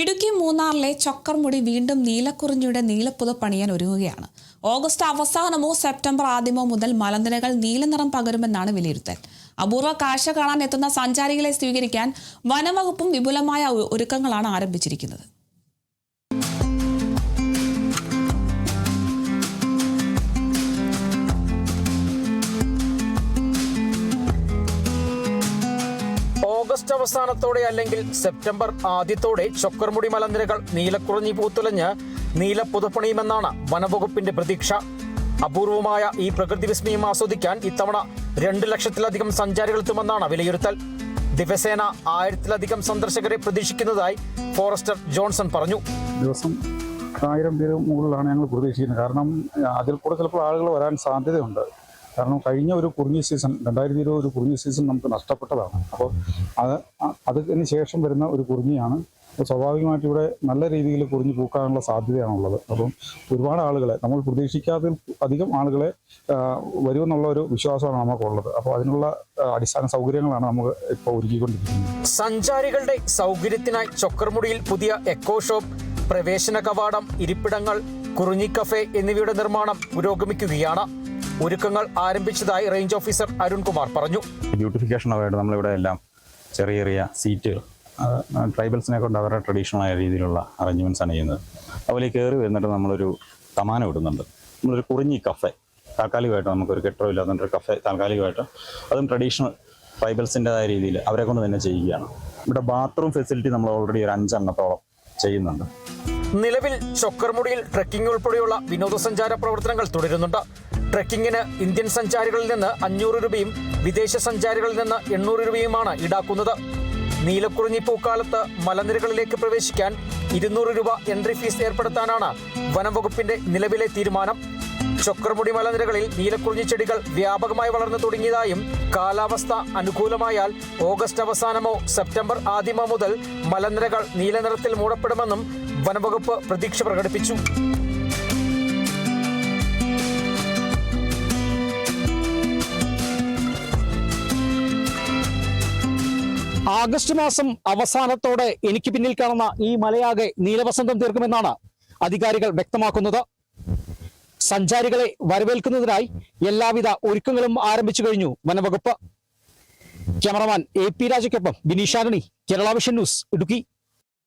ഇടുക്കി മൂന്നാറിലെ ചൊക്കർമുടി വീണ്ടും നീലക്കുറിഞ്ഞിയുടെ നീലപ്പുത പണിയാൻ ഒരുങ്ങുകയാണ്. ഓഗസ്റ്റ് അവസാനമോ സെപ്റ്റംബർ ആദ്യമോ മുതൽ മലനിരകൾ നീലനിറം പകരുമെന്നാണ് വിലയിരുത്തൽ. അപൂർവ കാഴ്ച കാണാൻ എത്തുന്ന സഞ്ചാരികളെ സ്വീകരിക്കാൻ വനംവകുപ്പും വിപുലമായ ഒരുക്കങ്ങളാണ് ആരംഭിച്ചിരിക്കുന്നത്. ഓഗസ്റ്റ് അവസാനത്തോടെ അല്ലെങ്കിൽ സെപ്റ്റംബർ ആദ്യത്തോടെ ചൊക്കർമുടി മലനിരകൾ നീലക്കുറിഞ്ഞി പൂത്തുലഞ്ഞ് നീലപ്പുതപ്പണിയുമെന്നാണ് വനംവകുപ്പിന്റെ പ്രതീക്ഷ. അപൂർവമായ ഈ പ്രകൃതി വിസ്മയം ആസ്വദിക്കാൻ ഇത്തവണ 2 ലക്ഷത്തിലധികം സഞ്ചാരികൾ എത്തുമെന്നാണ് വിലയിരുത്തൽ. ദിവസേന 1000-ലധികം സന്ദർശകരെ പ്രതീക്ഷിക്കുന്നതായി ഫോറസ്റ്റർ ജോൺസൺ പറഞ്ഞു. ദിവസം 1000 പേര് മുകളിലാണ് ഞങ്ങൾ പ്രതീക്ഷിക്കുന്നത്. കാരണം അതിൽ കൂടെ ചിലപ്പോൾ ആളുകൾ വരാൻ സാധ്യതയുണ്ട്. കാരണം കഴിഞ്ഞ ഒരു കുറിഞ്ഞി സീസൺ 2020 ഒരു കുറിഞ്ഞി സീസൺ നമുക്ക് നഷ്ടപ്പെട്ടതാണ്. അപ്പോൾ അതിന് ശേഷം വരുന്ന ഒരു കുറിഞ്ഞിയാണ്. സ്വാഭാവികമായിട്ട് ഇവിടെ നല്ല രീതിയിൽ കുറിഞ്ഞി പൂക്കാനുള്ള സാധ്യതയാണുള്ളത്. അപ്പം ഒരുപാട് ആളുകളെ നമ്മൾ പ്രതീക്ഷിക്കാതെ അധികം ആളുകളെ വരുമെന്നുള്ള ഒരു വിശ്വാസമാണ് നമുക്കുള്ളത്. അപ്പോൾ അതിനുള്ള അടിസ്ഥാന സൗകര്യങ്ങളാണ് നമുക്ക് ഇപ്പോൾ ഒരുക്കിക്കൊണ്ടിരിക്കുന്നത്. സഞ്ചാരികളുടെ സൗകര്യത്തിനായി ചൊക്കർമുടിയിൽ പുതിയ എക്കോ ഷോപ്പ്, പ്രവേശന കവാടം, ഇരിപ്പിടങ്ങൾ, കുറിഞ്ഞി കഫേ എന്നിവയുടെ നിർമ്മാണം പുരോഗമിക്കുകയാണ്. ഒരുക്കങ്ങൾ ആരംഭിച്ചതായി റേഞ്ച് ഓഫീസർ അരുൺകുമാർ പറഞ്ഞു. ബ്യൂട്ടിഫിക്കേഷനൊക്കെ നമ്മളിവിടെ എല്ലാം ചെറിയ ചെറിയ സീറ്റുകൾ ട്രൈബൽസിനെ കൊണ്ട് അവരുടെ ട്രഡീഷണൽ ആയ രീതിയിലുള്ള അറേഞ്ച്മെൻറ്റ്സ് ആണ് ചെയ്യുന്നത്. അതുപോലെ കയറി വരുന്നിട്ട് നമ്മളൊരു കമാനം ഇടുന്നുണ്ട്. നമ്മളൊരു കുറിഞ്ഞി കഫേ താൽക്കാലികമായിട്ട് നമുക്കൊരു കെട്ടോ ഇല്ലാത്തൊരു കഫേ താൽക്കാലികമായിട്ട് അതും ട്രഡീഷണൽ ട്രൈബൽസിൻ്റെതായ രീതിയിൽ അവരെ കൊണ്ട് തന്നെ ചെയ്യുകയാണ്. ഇവിടെ ബാത്റൂം ഫെസിലിറ്റി നമ്മൾ ഓൾറെഡി ഒരു 5 എണ്ണത്തോളം ചെയ്യുന്നുണ്ട്. നിലവിൽ ചൊക്കർമുടിയിൽ ട്രെക്കിംഗ് ഉൾപ്പെടെയുള്ള വിനോദസഞ്ചാര പ്രവർത്തനങ്ങൾ തുടരുന്നുണ്ട്. ട്രെക്കിങ്ങിന് ഇന്ത്യൻ സഞ്ചാരികളിൽ നിന്ന് 500 രൂപയും വിദേശ സഞ്ചാരികളിൽ നിന്ന് 800 രൂപയുമാണ് ഈടാക്കുന്നത്. നീലക്കുറിഞ്ഞി പൂക്കാലത്ത് മലനിരകളിലേക്ക് പ്രവേശിക്കാൻ 200 രൂപ എൻട്രി ഫീസ് ഏർപ്പെടുത്താനാണ് വനംവകുപ്പിന്റെ നിലവിലെ തീരുമാനം. ചൊക്കർമുടി മലനിരകളിൽ നീലക്കുറിഞ്ഞി ചെടികൾ വ്യാപകമായി വളർന്നു തുടങ്ങിയതായും കാലാവസ്ഥ അനുകൂലമായാൽ ഓഗസ്റ്റ് അവസാനമോ സെപ്റ്റംബർ ആദ്യമോ മുതൽ മലനിരകൾ നീലനിറത്തിൽ മൂടപ്പെടുമെന്നും വനംവകുപ്പ് പ്രതീക്ഷ പ്രകടിപ്പിച്ചു. ആഗസ്റ്റ് മാസം അവസാനത്തോടെ എനിക്ക് പിന്നിൽ കാണുന്ന ഈ മലയാകെ നീലവസന്തം തീർക്കുമെന്നാണ് അധികാരികൾ വ്യക്തമാക്കുന്നത്. സഞ്ചാരികളെ വരവേൽക്കുന്നതിനായി എല്ലാവിധ ഒരുക്കങ്ങളും ആരംഭിച്ചു കഴിഞ്ഞു വനംവകുപ്പ്. ക്യാമറമാൻ AP രാജയ്ക്കൊപ്പം ബിനീഷ് ആന്റണി, കേരള വിഷൻ ന്യൂസ്, ഇടുക്കി.